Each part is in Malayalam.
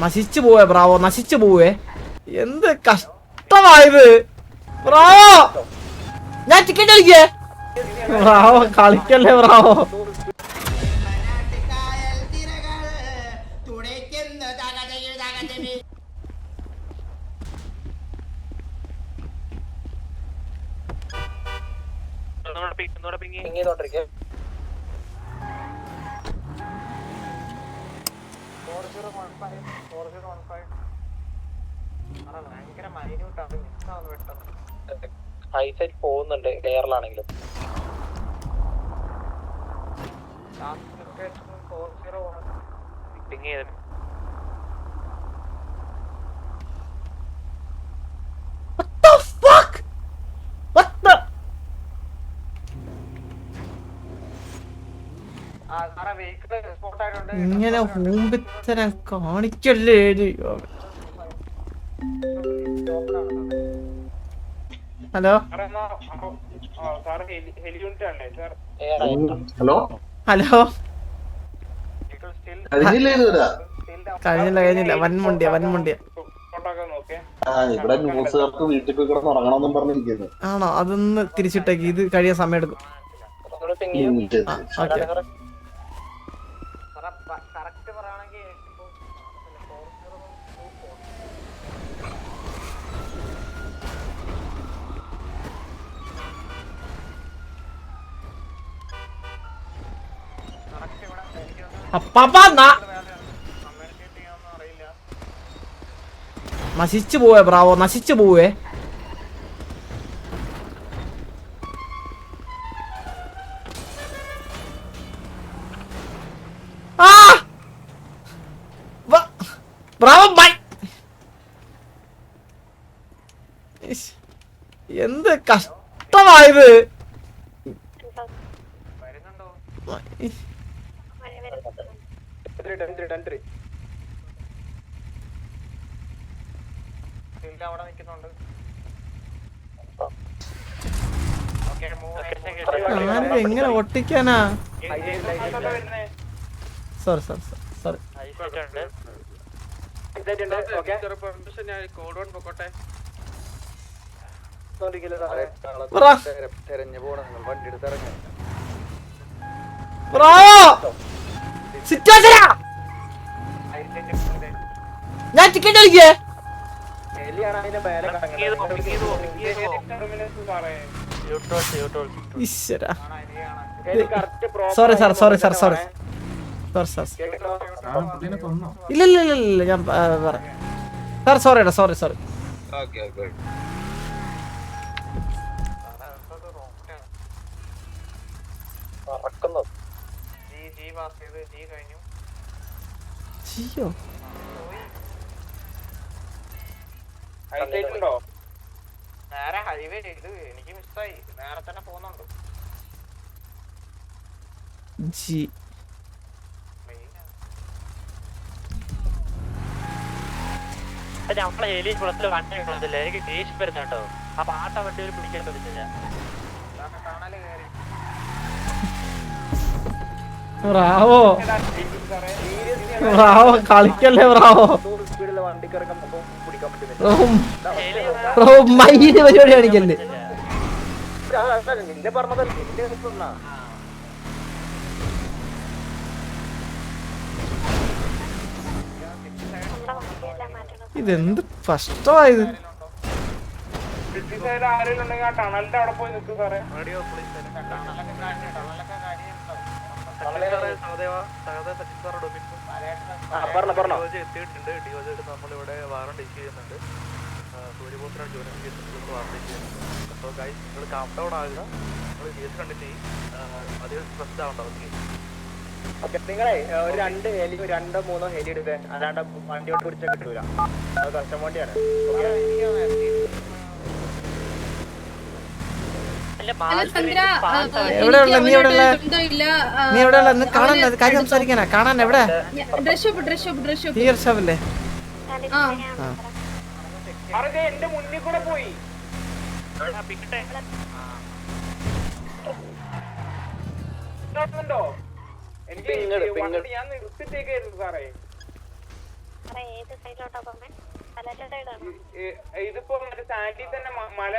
നശിച്ചു പോവേ ബ്രാവോ, നശിച്ചു പോവേ. എന്ത് കഷ്ടമായത് ബ്രാവോ. ഞാൻ ടിക്കറ്റ് കളിക്കേ ബ്രാവോ, കളിക്കല്ലേ ബ്രാവോ. ഹൈസൈറ്റ് പോകുന്നുണ്ട് എയറിലാണെങ്കിലും. ഇങ്ങനെ ഊമ്പിത്തരം കാണിക്കല്ലേ. Hello hello hello. കഴിഞ്ഞില്ല. വൻമുണ്ടിയ. ഇവിടെ ന്യൂസുകാർക്ക് വീട്ടിൽ പോയി കിടന്ന് ഉറങ്ങണമെന്നും പറഞ്ഞിരിക്കുന്നു. ആണോ? അതൊന്ന് തിരിച്ചിട്ടേക്ക്, ഇത് കഴിയാൻ സമയം എടുക്കും. ഓക്കെ. നശിച്ചു പോവേ ബ്രാവോ, നശിച്ചു പോവേ. Bravo bye. എന്ത് കഷ്ടമായത്. എങ്ങനെ ഒട്ടിക്കാനാ? Sorry sorry sorry. ഞാൻ ടിക്കറ്റ് കളിക്കേ. Sorry sir, sorry sir, sorry sir. ഇല്ല ഞാൻ പറയാം സാർ. സോറിടാ, സോറി. ജിയോ നേരെ ഹൈവേ ഇത് എനിക്ക് മിസ്സായി. നേരെ തന്നെ പോകുന്നുണ്ട്. നമ്മളെ എലി കുളത്തിൽ വണ്ടി കിട്ടുന്നില്ല. എനിക്ക് ദേഷ്യം വരുന്നുണ്ടോ? അപ്പൊ ആട്ട വണ്ടി ഒരു പിടിക്കാൻ പറ്റുന്നില്ല. ബ്രാവോ ബ്രാവോ, കളിക്കല്ലേ ബ്രാവോ. ബ്രോ മൈന് പരിപാടി കാണിക്കല്ലേ. ഇതെന്ത് കഷ്ടമായത്. ടണലിന്റെ അവിടെ പോയി നിൽക്കും സാറേ. എത്തിയിട്ടുണ്ട്. നമ്മളിവിടെ വാറണ്ട് ഇഷ്യൂ ചെയ്യുന്നുണ്ട്. സൂര്യബോസിനാണ് ജോലി വാറണ്ട് ഇഷ്യൂ ചെയ്യുന്നത്. അപ്പോൾ ഗൈസ് നിങ്ങൾ കാം ഡൗൺ ആകുക. നിങ്ങൾ കേസ് കണ്ടിട്ട് അധികം സ്ട്രെസ്ഡ് ആവണ്ട. ഓക്കെ, നിങ്ങളെ ഒരു 2 ഹെലി 2-3 ഹെലി എടുക്കുക. അല്ലാണ്ട് വണ്ടിയോട്ട് പിടിച്ചാൽ കിട്ടൂല. അത് കസ്റ്റം വണ്ടിയാണ്. എവിടെയുള്ള നീ എവിടെയുള്ള കാണാൻ കാര്യം സംസാരിക്കാനാ? കാണാൻ എവിടെ? തീർ ഷോപ്പല്ലേ? എന്റെ മുന്നിൽ കൂടെ പോയി. ഞാൻ നിർത്തിട്ടേക്കായിരുന്നു സാറേ. ഇതിപ്പോ മറ്റേ സാൻഡി തന്നെ മല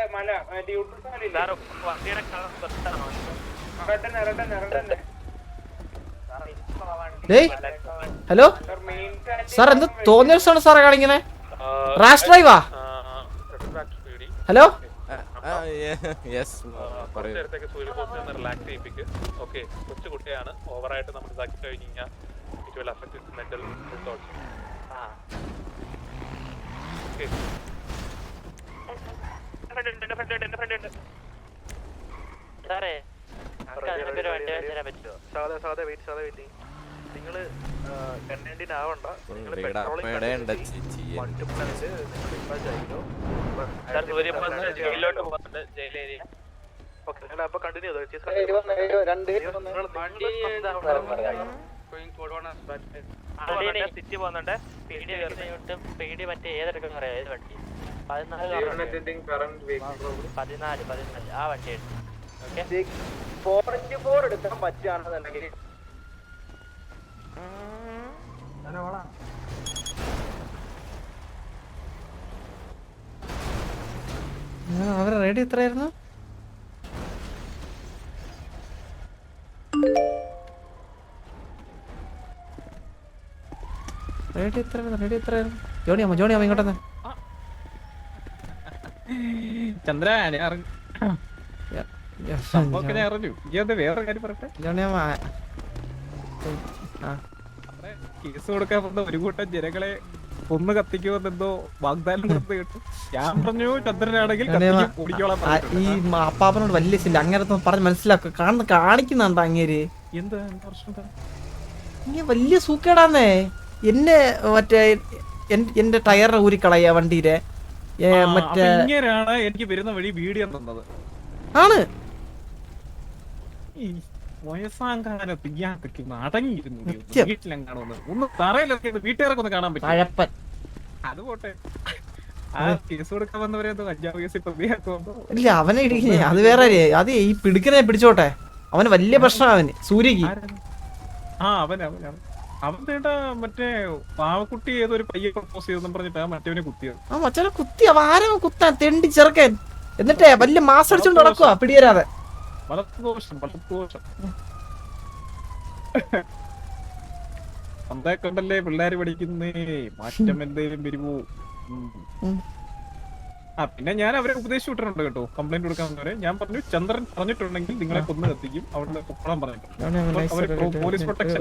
ഹലോ സാർ എന്ത് തോന്നിയ ദിവസമാണ് സാറേ കാണിങ്ങനെ റാഷ് ഡ്രൈവാ? ഹലോ കൊച്ചുകുട്ടിയാണ് ഓവറായിട്ട് നമ്മൾ ഇതാക്കി കഴിഞ്ഞ് കഴിഞ്ഞാൽ it will affect his mental health also. നിങ്ങള് കണ്ടന്റിനാവണ്ട, നിങ്ങൾ അപ്പൊ കണ്ടിന്യൂ സിറ്റി പോകുന്നുണ്ട്. പേടി മറ്റേ ഏതെടുക്കും പറയാം, ഏത് വണ്ടി? 14 ആ വണ്ടി എടുത്തു. എടുക്കാൻ പറ്റുകയാണെന്നുണ്ടെങ്കിൽ അവരെ റേഡി എത്രയായിരുന്നു? റേഡി എത്രയായിരുന്നു? ജോണിയാമ ഇങ്ങോട്ടെന്ന്. ചന്ദ്ര ഞാൻ അറിഞ്ഞു. വേറെ കാര്യം പറയട്ടെ. ജോണിയാമ കേസ് കൊടുക്കാൻ വന്ന ഒരു കൂട്ടം ജനങ്ങളെ ഒന്ന് കത്തിക്കുമെന്നെന്തോ വാഗ്ദാനം കൊടുത്ത് കേട്ടു. ഞാൻ പറഞ്ഞു ചന്ദ്രനാണെങ്കിൽ ഈ അപ്പാപ്പനോട് വലിയ ശല്യം, അങ്ങനെ പറഞ്ഞ് മനസ്സിലാക്കുക. കാണിക്കുന്നുണ്ടോ അങ്ങേര്? എന്താ പ്രശ്നം? ഇങ്ങനെ വലിയ സൂക്കേടാന്നേ. എന്നെ മറ്റേ എന്റെ ടയറിനെ ഊരിക്കളയ വണ്ടിയിലെ മറ്റേ ഇങ്ങനെയാണ് എനിക്ക് വരുന്ന വഴി വീഡിയോ തന്നത്. ആണ് വയസ്സാങ്കാലത്ത് ഇയാൾക്ക് അടങ്ങിയിരുന്നു. വീട്ടിലെങ്ങാണോന്ന് ഒന്ന് തറയിലൊക്കെ വീട്ടുകാരൊക്കെ ഒന്ന് കാണാൻ പറ്റും. അത് പോട്ടെ, ആ കേസ് കൊടുക്കാൻ വന്നവരെ 5-6 കേസ് പ്രതിയാക്കുമ്പോ ഇല്ല അവനെ ഇടിക്കുന്നേ അത് വേറെ. അത് ഈ പിടിക്കനെ പിടിച്ചോട്ടെ, അവന് വലിയ പ്രശ്നം. അവന് സൂര്യക്ക് അവൻ ചേട്ടാ മറ്റേ പാവക്കുട്ടി ഏതൊരു പയ്യെ പ്രപ്പോസ് ചെയ്തെന്ന് പറഞ്ഞിട്ടാ മറ്റവനെ കുത്തിയത്. ആ മച്ചനെ കുത്തി. അവ ആരവൻ കുത്താൻ തെണ്ടി ചെറുക്കൻ. എന്നിട്ടേ വലിയ മാസം അടിച്ചോണ്ട് നടക്കുക പിടിയരാതെ. വളർത്തുദോഷം അന്തേ കൊണ്ടല്ലേ പിള്ളേര് പഠിക്കുന്നേ. മാറ്റം എന്തേലും വരുമോ? പിന്നെ ഞാൻ അവരെ ഉപദേശിച്ചു വിട്ടിട്ടുണ്ട് കേട്ടോ, കംപ്ലൈന്റ് കൊടുക്കാൻ വന്നവരെ. ഞാൻ പറഞ്ഞു ചന്ദ്രൻ പറഞ്ഞിട്ടുണ്ടെങ്കിൽ നിങ്ങളെ കൊന്നു കത്തിക്കും, അവിടെ പൊക്കോളം പറഞ്ഞിട്ടുണ്ട്. Police protection